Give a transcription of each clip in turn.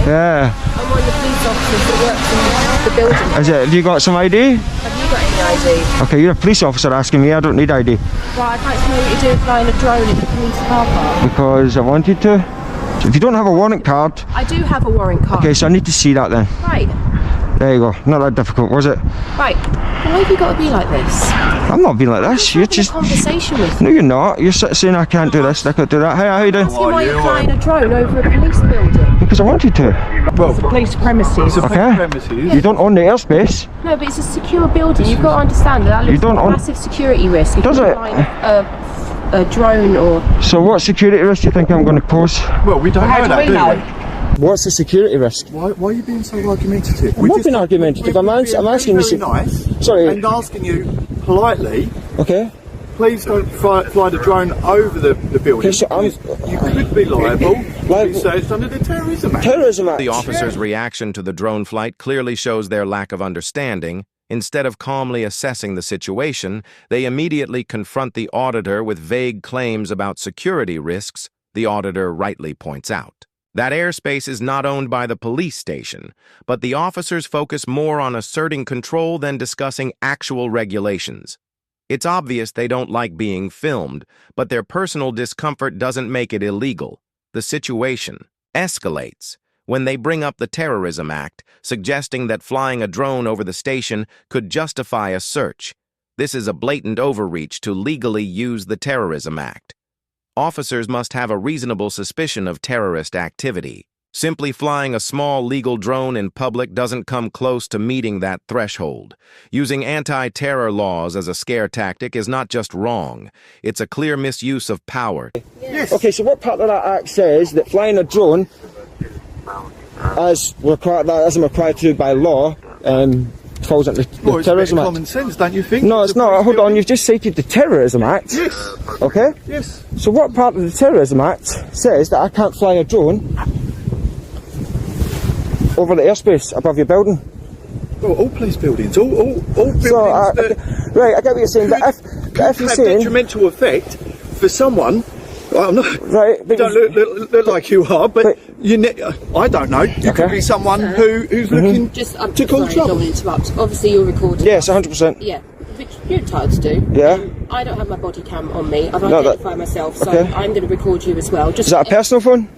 Yeah. I'm one of the police officers that works in the building. Is it? Have you got some ID? Have you got any ID? Okay, you're a police officer asking me. I don't need ID. Right, I'd like to know what you're doing flying a drone in the police car park. Because I wanted to. So if you don't have a warrant card... I do have a warrant card. Okay, so I need to see that then. Right. There you go. Not that difficult, was it? Right. Why have you got to be like this? I'm not being like this. You're just... a conversation with me. No, you're not. You're saying I can't do this, I can't do that. Hey, how you doing? Why are you flying a drone over a police building? Because I wanted to. Well, It's a police premises. Okay. You don't own the airspace. No, but it's a secure building. You've got to understand that looks like a massive security risk. If Does you're it? flying a drone or... So what security risk do you think I'm going to pose? well, we don't know that, do we? What's the security risk? Why are you being so argumentative? I'm not being argumentative. I'm asking you... Very nice. Sorry. And asking you politely, Okay. please don't fly the drone over the building. Okay, so you could be liable to be searched under the Terrorism Act. Terrorism Act. The officer's reaction to the drone flight clearly shows their lack of understanding. Instead of calmly assessing the situation, they immediately confront the auditor with vague claims about security risks. The auditor rightly points out that airspace is not owned by the police station, but the officers focus more on asserting control than discussing actual regulations. It's obvious they don't like being filmed, but their personal discomfort doesn't make it illegal. The situation escalates when they bring up the Terrorism Act, suggesting that flying a drone over the station could justify a search. This is a blatant overreach to legally use the Terrorism Act. Officers must have a reasonable suspicion of terrorist activity. Simply flying a small legal drone in public doesn't come close to meeting that threshold. Using anti-terror laws as a scare tactic is not just wrong, it's a clear misuse of power. Yes. Okay, so what part of that act says that flying a drone, as isn't required to by law, falls into the Terrorism Act? Common sense, don't you think? No, it's not. Hold on, you've just cited the Terrorism Act. Yes. Okay? Yes. So what part of the Terrorism Act says that I can't fly a drone over the airspace above your building? Well, all police buildings, all buildings that right, I get what you're saying, but if you're have saying... detrimental effect for someone, well, I'm not, right, you don't look like you are, but I don't know, you could be someone who's looking to cause trouble. Don't want to interrupt. Obviously you're recording. Yes, 100%. Yeah, which you're entitled to do. Yeah. I don't have my body cam on me. I've identified myself, so I'm going to record you as well. Is that a personal phone?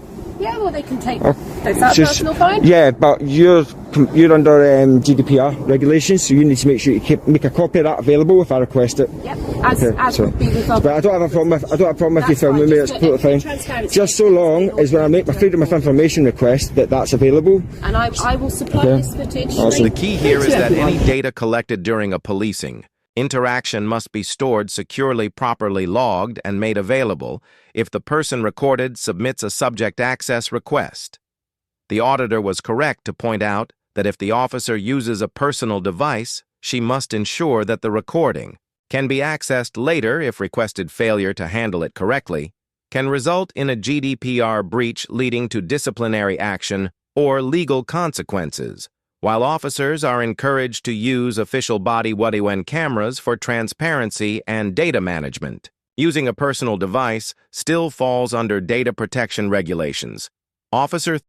Yeah, well, they can take... Is that a personal phone? Yeah, but you're under GDPR regulations, so you need to make sure you make a copy of that available if I request it. Yep, as would be with but I don't have a problem if you filming me, it's totally fine. Just so long as when I make my freedom of information request that's available. And I will supply this footage. Awesome. The key here is that any data collected during a policing interaction must be stored securely, properly logged, and made available if the person recorded submits a subject access request. The auditor was correct to point out that if the officer uses a personal device, she must ensure that the recording can be accessed later if requested failure to handle it correctly can result in a GDPR breach leading to disciplinary action or legal consequences, while officers are encouraged to use official body-worn cameras for transparency and data management. Using a personal device still falls under data protection regulations. Officer...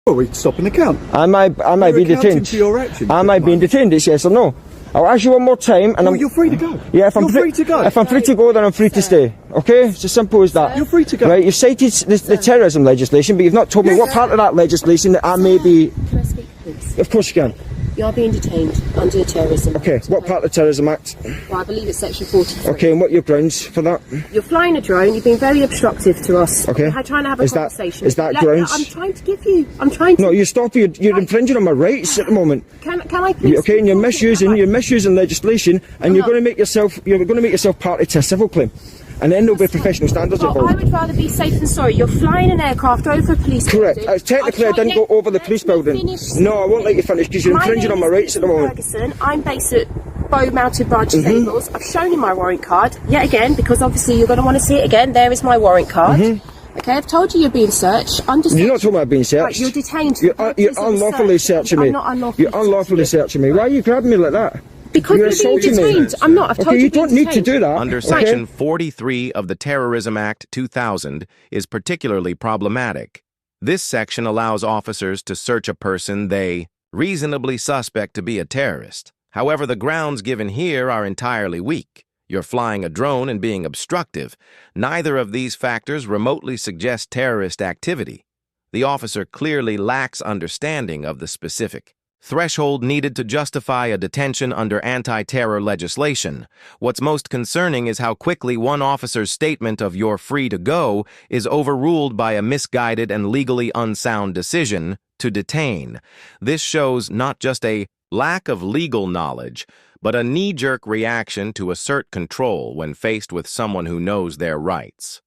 Well, we're stopping the count. I might be detained. Your actions, I might be detained, it's yes or no. I'll ask you one more time, and you're free to go. Yeah, if I'm free to go. If I'm free to go, then I'm free to stay. Okay, it's as simple as that. You're free to go. Right, you've cited the terrorism legislation, but you've not told me what part of that legislation that I may be. Can I speak, please? Of course you can. You are being detained under the Terrorism Act. Okay, what part of the Terrorism Act? Well, I believe it's section 43. Okay, and what are your grounds for that? You're flying a drone, you've been very obstructive to us. Okay. We're trying to have a conversation. Is that grounds? I'm trying to give you... I'm trying to... No, you're infringing on my rights at the moment. Can I please... Okay, and you're misusing legislation, and you're going to make yourself party to a civil claim. And then there'll be professional standards involved. I would rather be safe than sorry. You're flying an aircraft over a police building. Correct. Technically, I didn't go over the police building. No, I won't let you finish because you're infringing on my rights at the moment. Ferguson. I'm based at Bow-Mounted Branch Stables. I've shown you my warrant card, yet again, because obviously you're going to want to see it again. There is my warrant card. Okay, I've told you you're being searched. You're not talking about being searched. Right, you're detained. You're unlawfully searching me. I'm not unlawfully. You're unlawfully searching me. Why are you grabbing me like that? Because you're being detained. I'm not. I've told you don't need to do that. Under Section 43 of the Terrorism Act 2000 is particularly problematic. This section allows officers to search a person they reasonably suspect to be a terrorist. However, the grounds given here are entirely weak. You're flying a drone and being obstructive. Neither of these factors remotely suggest terrorist activity. The officer clearly lacks understanding of the specific threshold needed to justify a detention under anti-terror legislation. What's most concerning is how quickly one officer's statement of "you're free to go" is overruled by a misguided and legally unsound decision to detain. This shows not just a lack of legal knowledge, but a knee-jerk reaction to assert control when faced with someone who knows their rights.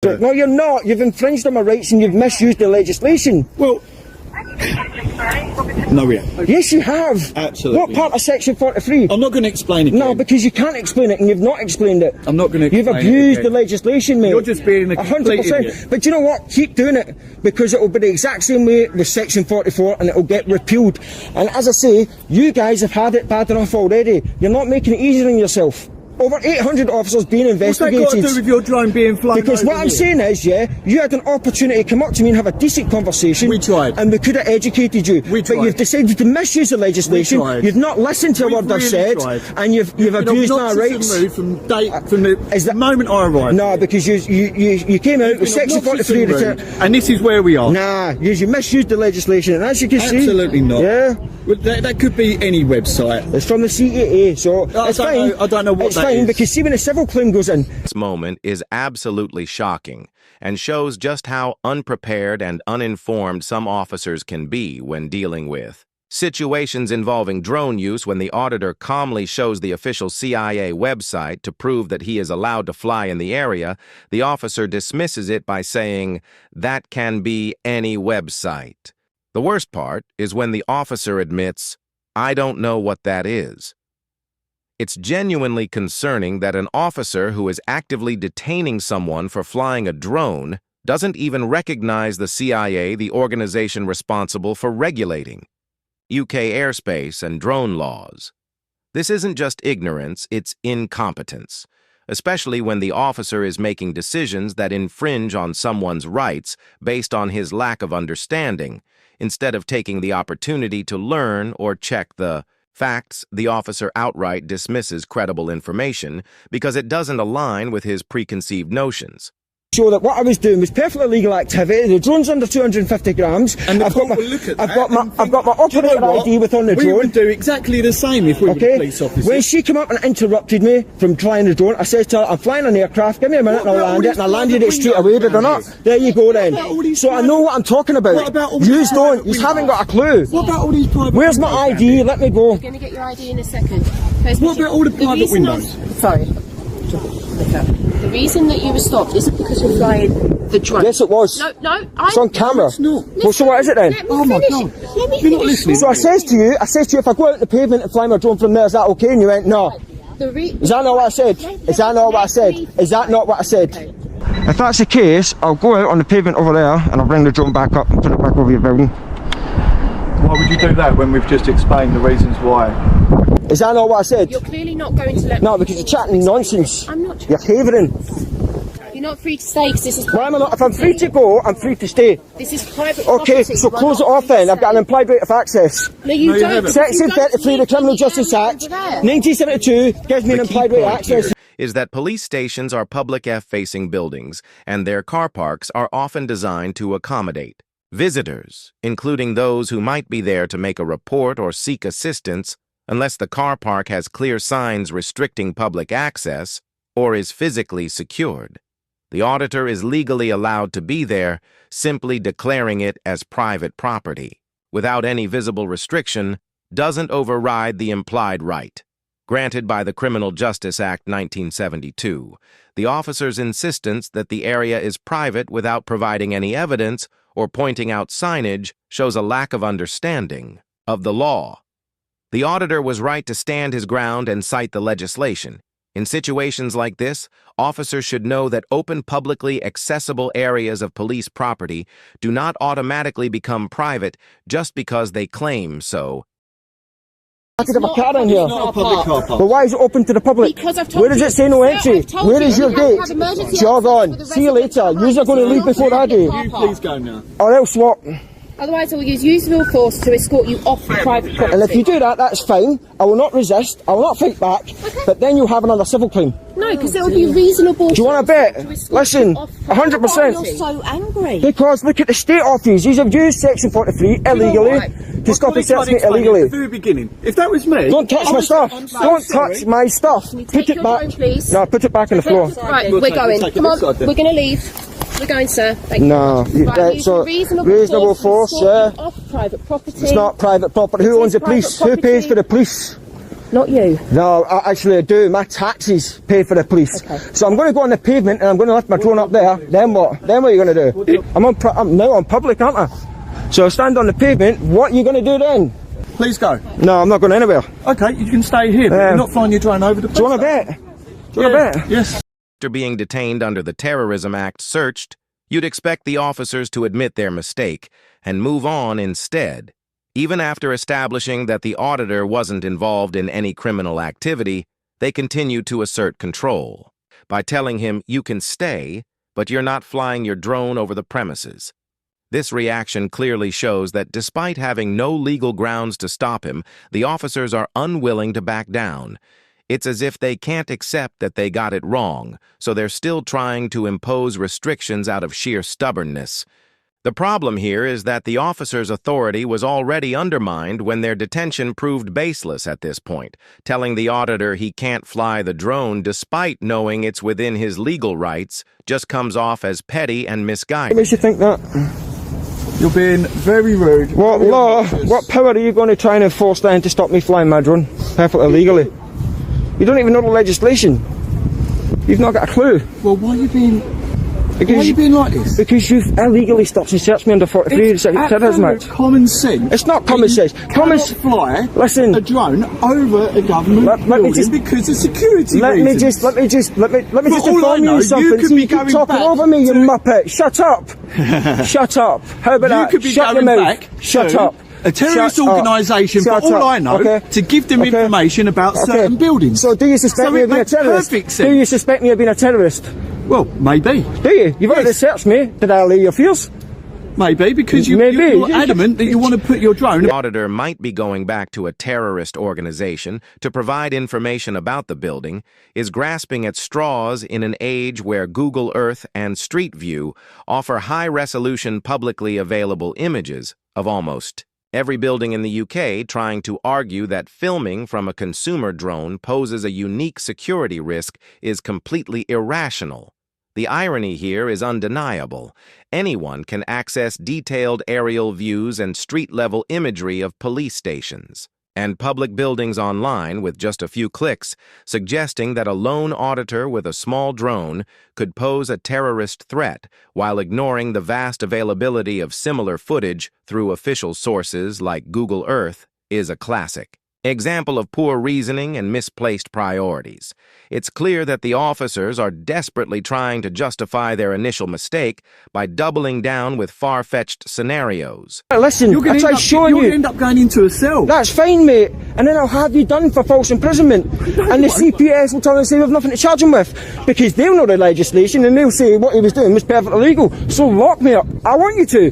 No, you're not. You've infringed on my rights and you've misused the legislation. Well, no, we haven't. Yes, you have. Absolutely. What part of Section 43? I'm not going to explain it. No, because you can't explain it and you've not explained it. I'm not going to You've explain abused it the legislation, mate. You're just being a complete 100%. idiot. But you know what? Keep doing it, because it will be the exact same way with Section 44 and it will get repealed. And as I say, you guys have had it bad enough already. You're not making it easier on yourself. Over 800 officers being investigated. What's that got to do with your drone being flown Because over what I'm here? saying is, yeah, you had an opportunity to come up to me and have a decent conversation. We tried. And we could have educated you. We tried. But you've decided to misuse the legislation. We tried. You've not listened to a We've word I've really said. tried. And you've abused my rights. From the moment I arrived. No, because you came out with Section 43 and this is where we are. Nah, you misused the legislation, and as you can see, Absolutely not. Yeah, Well, that could be any website. it's from the CAA, so it's fine. I don't know what it's that fine is. because see when a civil claim goes in. This moment is absolutely shocking and shows just how unprepared and uninformed some officers can be when dealing with situations involving drone use. When the auditor calmly shows the official CIA website to prove that he is allowed to fly in the area, the officer dismisses it by saying, "That can be any website." The worst part is when the officer admits, "I don't know what that is." It's genuinely concerning that an officer who is actively detaining someone for flying a drone doesn't even recognize the CIA, the organization responsible for regulating UK airspace and drone laws. This isn't just ignorance, it's incompetence, especially when the officer is making decisions that infringe on someone's rights based on his lack of understanding, instead of taking the opportunity to learn or check the facts. The officer outright dismisses credible information because it doesn't align with his preconceived notions. Show that what I was doing was perfectly legal activity. The drone's under 250 grams. And I've got my operator ID with on the We drone. would do exactly the same if we were the police officers. When she came up and interrupted me from flying the drone, I said to her, "I'm flying an aircraft, give me a minute and I'll land it," and I landed it straight away, did I not? There you go then. So I know what I'm talking about. What about all these Yous don't, private you haven't got a clue. What about all these private Where's my windows, ID? Andy? Let me go. I'm going to get your ID in a second. What about all the private windows? Sorry. The reason that you were stopped isn't because you're flying the drone. Yes, it was. No, It's on camera. it's not. Well, so what is it then? Let me Oh my finish. God. Let me You're not finish. listening. So I says to you, if I go out on the pavement and fly my drone from there, is that okay? And you went, no. Is that not what I said? Is that not what I said? Is that not what I said? If that's the case, I'll go out on the pavement over there and I'll bring the drone back up and put it back over your building. Why would you do that when we've just explained the reasons why? Is that not what I said? You're clearly not going to let No, me. because you're chatting nonsense. I'm not You're havering. You're not free to stay because this is. Why am I not? If I'm free to go, I'm free to stay. This is private. Okay, property. so You are close it not off free to then. I've got an stay. implied right of access. No, you don't. haven't. Section You don't 33 of the leave Criminal the Justice area Act, over there. 1972, gives me an The key implied right of point access. here is that police stations are public F-facing buildings, and their car parks are often designed to accommodate visitors, including those who might be there to make a report or seek assistance, unless the car park has clear signs restricting public access or is physically secured. The auditor is legally allowed to be there, simply declaring it as private property, without any visible restriction, doesn't override the implied right granted by the Criminal Justice Act 1972. The officer's insistence that the area is private without providing any evidence or pointing out signage shows a lack of understanding of the law. The auditor was right to stand his ground and cite the legislation. In situations like this, officers should know that open, publicly accessible areas of police property do not automatically become private just because they claim so. I could have a car in here. It's not a public car park. But why is it open to the public? Because I've told Where does you, it say no sir, entry? I've told Where you is your you have to gate? have emergency Jog access on. for the See you residents later. of the You're going to leave before I do. You please go now. Or else what? Otherwise, I will use usable force to escort you off the private property. And if you do that, that's fine. I will not resist. I will not fight back. But then you'll have another civil claim. No, because it will be reasonable. Do you want to bet? Listen, 100%. You're so angry. Because look at the state of these. These have used Section 43 illegally to stop and search me At the illegally. very beginning, if that was me, Don't touch my stuff. Don't touch my stuff. Can you Put take it your back. phone, please? No, put it back on the floor. Right, We'll we're take- going. we'll take it Come on, this side then. we're going to leave. We're going, sir. Thank No, you. Right, use so reasonable force, to yeah. escort you off private property. It's not private property. Who It owns is the police? private Who pays property. for the police? Not you. No, actually I do. My taxis pay for the police. Okay. So I'm going to go on the pavement and I'm going to lift my drone up there. Then what? Then what are you going to do? I'm now on public, aren't I? So I stand on the pavement. What are you going to do then? please go. No, I'm not going anywhere. Okay, you can stay here, but you're not flying your drone over the place. Do you want to bet? Do you want to bet? Yes. After being detained under the Terrorism Act searched, you'd expect the officers to admit their mistake and move on instead. Even after establishing that the auditor wasn't involved in any criminal activity, they continued to assert control by telling him you can stay, but you're not flying your drone over the premises. This reaction clearly shows that despite having no legal grounds to stop him, the officers are unwilling to back down. It's as if they can't accept that they got it wrong, so they're still trying to impose restrictions out of sheer stubbornness. The problem here is that the officer's authority was already undermined when their detention proved baseless at this point. Telling the auditor he can't fly the drone despite knowing it's within his legal rights just comes off as petty and What misguided. makes you think that? You're being very rude. What very law, obnoxious. what power are you going to try and enforce then to stop me flying my drone? Perfectly legally. You don't even know the legislation. You've not got a clue. Well, why are you being like this? Because you've illegally stopped and searched me under 43 Terrorism Act. Common sense. It's not common sense. Common fly Listen. a drone over a government Let me building just- because of security Let me reasons. just all inform I know, you something. you could See, be you keep going talking back over me, you to- muppet. Shut up. Shut up. How about You that? could be Shut your going mouth. back Shut to up. a terrorist Shut up. organisation, for Shut all up. I know, Okay. to give them Okay. information about certain buildings. So do you suspect So me it of being a makes terrorist? perfect Do sense. you suspect me of being a terrorist? Well, maybe. Do you? You've already Yes. searched me. Did I allay your fears? Maybe, because Maybe. you're adamant that you want to put your drone... The auditor might be going back to a terrorist organization to provide information about the building, is grasping at straws in an age where Google Earth and Street View offer high-resolution publicly available images of almost every building in the UK, trying to argue that filming from a consumer drone poses a unique security risk is completely irrational. The irony here is undeniable. Anyone can access detailed aerial views and street-level imagery of police stations and public buildings online with just a few clicks, suggesting that a lone auditor with a small drone could pose a terrorist threat while ignoring the vast availability of similar footage through official sources like Google Earth is a classic example of poor reasoning and misplaced priorities. It's clear that the officers are desperately trying to justify their initial mistake by doubling down with far-fetched scenarios. Listen, You're I going tried showing to you. end up going into a cell. That's fine, mate. And then I'll have you done for false imprisonment. And the CPS will tell and say we've nothing to charge him with. Because they'll know the legislation and they'll say what he was doing was perfectly legal. So lock me up. I want you to.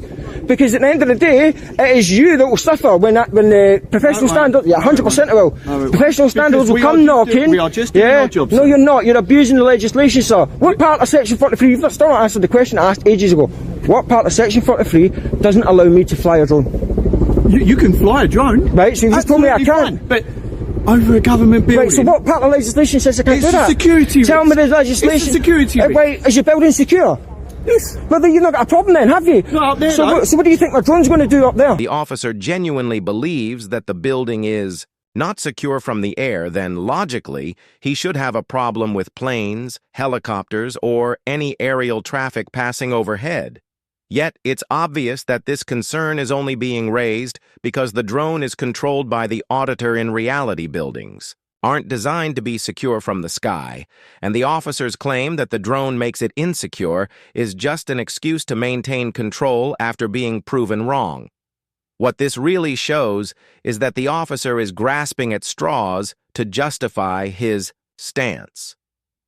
Because at the end of the day, it is you that will suffer when the professional standards... Yeah, 100% it will. Professional standards will come knocking. We are just doing our jobs. No, you're not. You're abusing the legislation, sir. What part of Section 43... You've still not answered the question I asked ages ago. What part of Section 43 doesn't allow me to fly a drone? You can fly a drone. Right, so you just told me I Absolutely can't. fine, But over a government building... Right, so what part of the legislation says I can't It's do a that? security Tell risk. me the legislation. It's a security risk. Right, is your building secure? Yes. Well, then you've not got a problem then, have you? Not up there, so, no. so what do you think my drone's going to do up there? The officer genuinely believes that the building is not secure from the air, then logically, he should have a problem with planes, helicopters, or any aerial traffic passing overhead. Yet, it's obvious that this concern is only being raised because the drone is controlled by the auditor in reality buildings, aren't designed to be secure from the sky, and the officer's claim that the drone makes it insecure is just an excuse to maintain control after being proven wrong. What this really shows is that the officer is grasping at straws to justify his stance.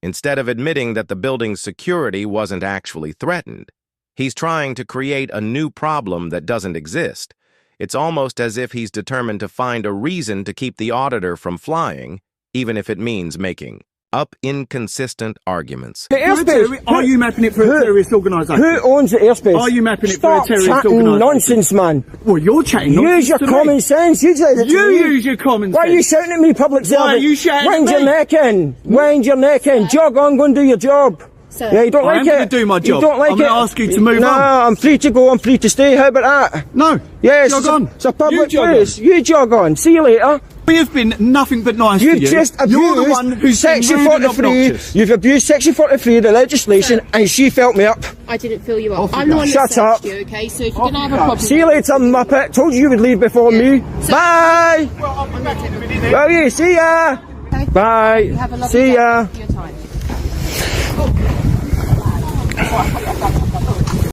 Instead of admitting that the building's security wasn't actually threatened, he's trying to create a new problem that doesn't exist. It's almost as if he's determined to find a reason to keep the auditor from flying, even if it means making up inconsistent arguments. The airspace. Are you mapping it for a terrorist organisation? Who owns the airspace? Are you mapping it Stop for a terrorist chatting organisation? nonsense, man. Well, you're chatting nonsense. Use your to common me. sense. You said it to You me. use your common sense. Why are you shouting at me, public servant? Why are you shouting at Wind me? your neck in. Wind your neck in. Jog on, go and do your job. Sir. Yeah, you don't I like am it. going to do my job. You don't like I'm it. going to ask you to move no, on. I'm free to go. I'm free to stay. How about that? No. Yes, Jog on. It's a public You jog place. You jog on. See you later. We have been nothing but nice to You've you. just abused You're the one who's been Section rude and 43. obnoxious. You've abused Section 43 of the legislation, and she felt me up. I didn't fill you up. Off you I'm the go. one that Shut up. searched you, okay? So if you're going to have a you go. problem... See you later, Muppet. Told you would leave before me. So- Bye. Well, I'll be back in a minute then. Oh yeah, see ya. Okay. Bye. You have a lovely See day. ya. Thank you for your time.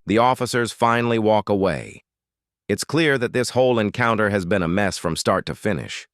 The officers finally walk away. It's clear that this whole encounter has been a mess from start to finish.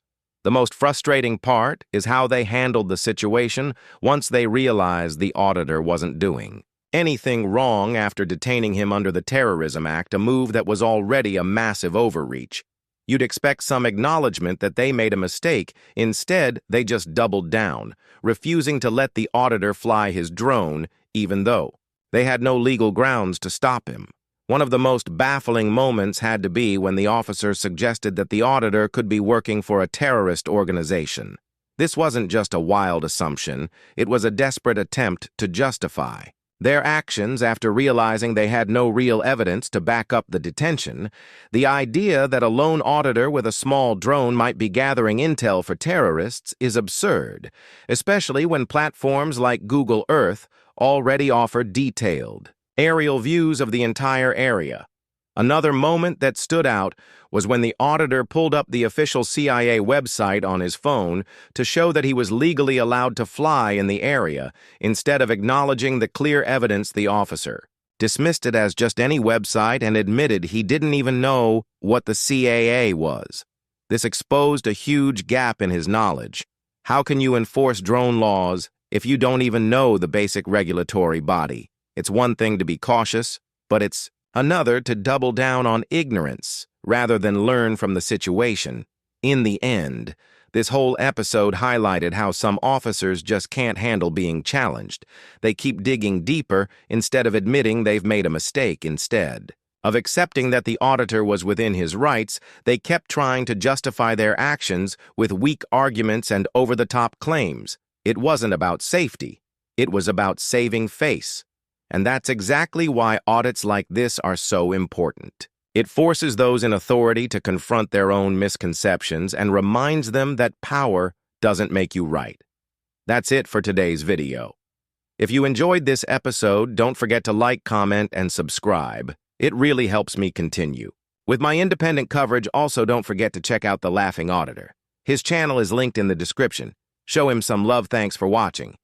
The most frustrating part is how they handled the situation once they realized the auditor wasn't doing anything wrong after detaining him under the Terrorism Act, a move that was already a massive overreach. You'd expect some acknowledgement that they made a mistake. Instead, they just doubled down, refusing to let the auditor fly his drone, even though they had no legal grounds to stop him. One of the most baffling moments had to be when the officer suggested that the auditor could be working for a terrorist organization. This wasn't just a wild assumption, it was a desperate attempt to justify their actions after realizing they had no real evidence to back up the detention. The idea that a lone auditor with a small drone might be gathering intel for terrorists is absurd, especially when platforms like Google Earth already offer detailed aerial views of the entire area. Another moment that stood out was when the auditor pulled up the official CIA website on his phone to show that he was legally allowed to fly in the area, instead of acknowledging the clear evidence. The officer dismissed it as just any website and admitted he didn't even know what the CIA was. This exposed a huge gap in his knowledge. How can you enforce drone laws if you don't even know the basic regulatory body? It's one thing to be cautious, but it's another to double down on ignorance rather than learn from the situation. In the end, this whole episode highlighted how some officers just can't handle being challenged. They keep digging deeper instead of admitting they've made a mistake. Instead of accepting that the auditor was within his rights, they kept trying to justify their actions with weak arguments and over-the-top claims. It wasn't about safety. It was about saving face. And that's exactly why audits like this are so important. It forces those in authority to confront their own misconceptions and reminds them that power doesn't make you right. That's it for today's video. If you enjoyed this episode, don't forget to like, comment, and subscribe. It really helps me continue. With my independent coverage, also don't forget to check out The Laughing Auditor. His channel is linked in the description. Show him some love. Thanks for watching.